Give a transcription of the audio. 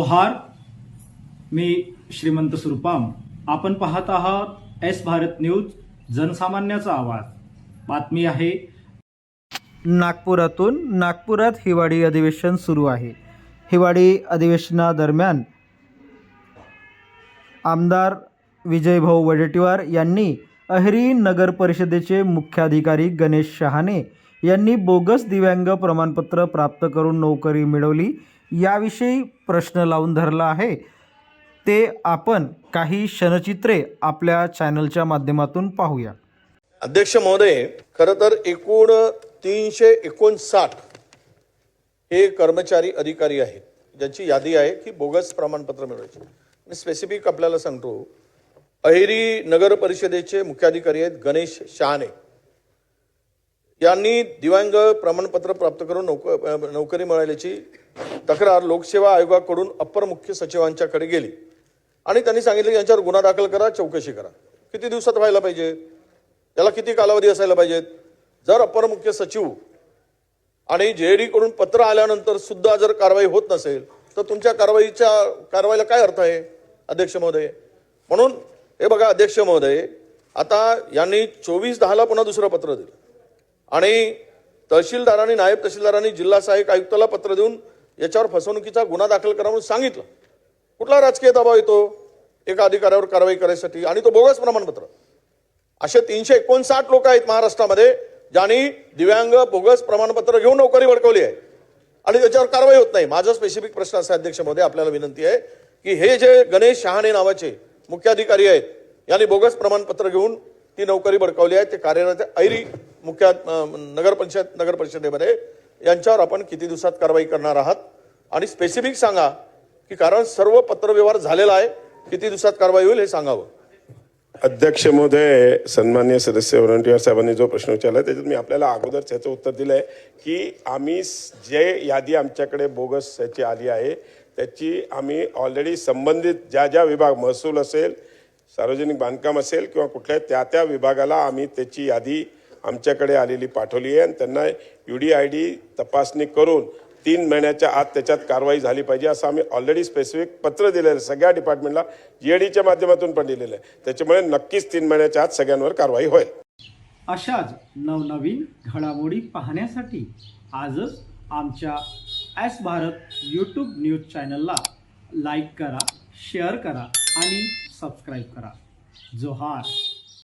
जोहार, मी श्रीमंत सुरपाम. आपण पाहत आहात एस भारत न्यूज, जनसामान्याचा आवाज. बातमी आहे नागपुरातून. नागपुरात हिवाळी अधिवेशन सुरू आहे. हिवाळी अधिवेशनादरम्यान आमदार विजयभाऊ वडेट्टीवार यांनी अहेरी नगर परिषदेचे मुख्याधिकारी गणेश शहाणे यांनी बोगस दिव्यांग प्रमाणपत्र प्राप्त करून नोकरी मिळवली याविषयी प्रश्न लावून धरला आहे. ते आपण काही क्षणचित्रे आपल्या चॅनलच्या माध्यमातून पाहूया. अध्यक्ष महोदय, खरं तर एकूण 359 हे कर्मचारी अधिकारी आहेत ज्यांची यादी आहे की बोगस प्रमाणपत्र मिळवायचे. मी स्पेसिफिक आपल्याला सांगतो, अहेरी नगर परिषदेचे मुख्याधिकारी आहेत गणेश शहाणे यांनी दिव्यांग प्रमाणपत्र प्राप्त करून नोकरी मिळाल्याची तक्रार लोकसेवा आयोगाकडून अप्पर मुख्य सचिवांच्याकडे गेली आणि त्यांनी सांगितलं की यांच्यावर गुन्हा दाखल करा, चौकशी करा. किती दिवसात व्हायला पाहिजे, त्याला किती कालावधी असायला पाहिजेत? जर अप्पर मुख्य सचिव आणि JD कडून पत्र आल्यानंतर सुद्धा जर कारवाई होत नसेल तर तुमच्या कारवाईला काय अर्थ आहे अध्यक्ष महोदय? म्हणून हे बघा अध्यक्ष महोदय, आता यांनी 24/10 पुन्हा दुसरं पत्र दिलं आणि तहसीलदारांनी, नायब तहसीलदारांनी जिल्हा सहाय्यक आयुक्ताला पत्र देऊन याच्यावर फसवणुकीचा गुन्हा दाखल करा म्हणून सांगितलं. कुठला राजकीय दबाव येतो एका अधिकाऱ्यावर कारवाई करायसाठी? आणि तो बोगस प्रमाणपत्र. असे 359 लोक आहेत महाराष्ट्रामध्ये ज्यांनी दिव्यांग बोगस प्रमाणपत्र घेऊन नोकरी बळकावली आहे आणि त्याच्यावर कारवाई होत नाही. माझा स्पेसिफिक प्रश्न असा अध्यक्ष महोदय, आपल्याला विनंती आहे की हे जे गणेश शहाणे नावाचे मुख्याधिकारी आहेत यांनी बोगस प्रमाणपत्र घेऊन ती नोकरी बळकावली आहे, ते कार्यरत अहेरी मुख्य नगर परिषदेमध्ये, यांच्यावर आपण किती दिवसात कारवाई करणार आहात? आणि स्पेसिफिक सांगा की कारण सर्व पत्रव्यवहार झालेला आहे, किती दिवसात कारवाई होईल हे सांगावं. अध्यक्ष महोदय, सन्माननीय सदस्य वडेट्टीवार साहेबांनी जो प्रश्न विचारला त्याच्यात मी आपल्याला अगोदर त्याचं उत्तर दिलं आहे की आम्ही जे यादी आमच्याकडे बोगस याची आली आहे त्याची आम्ही ऑलरेडी संबंधित ज्या विभाग, महसूल असेल, सार्वजनिक बांधकाम असेल किंवा कुठल्या त्या विभागाला आम्ही त्याची यादी आमच्याकडे आलेली पाठवली आहे आणि त्यांना UDID तपासणी करून 3 महिन्याच्या आत त्याच्यात कारवाई झाली पाहिजे असं आम्ही ऑलरेडी स्पेसिफिक पत्र दिलेलं आहे सगळ्या डिपार्टमेंटला, JDच्या माध्यमातून पण दिलेलं आहे. त्याच्यामुळे नक्कीच 3 महिन्याच्या आत सगळ्यांवर कारवाई होईल. अशाच नवनवीन घडामोडी पाहण्यासाठी आजच आमच्या एस भारत यूट्यूब न्यूज चॅनलला लाईक करा, शेअर करा आणि सबस्क्राईब करा. जोहार.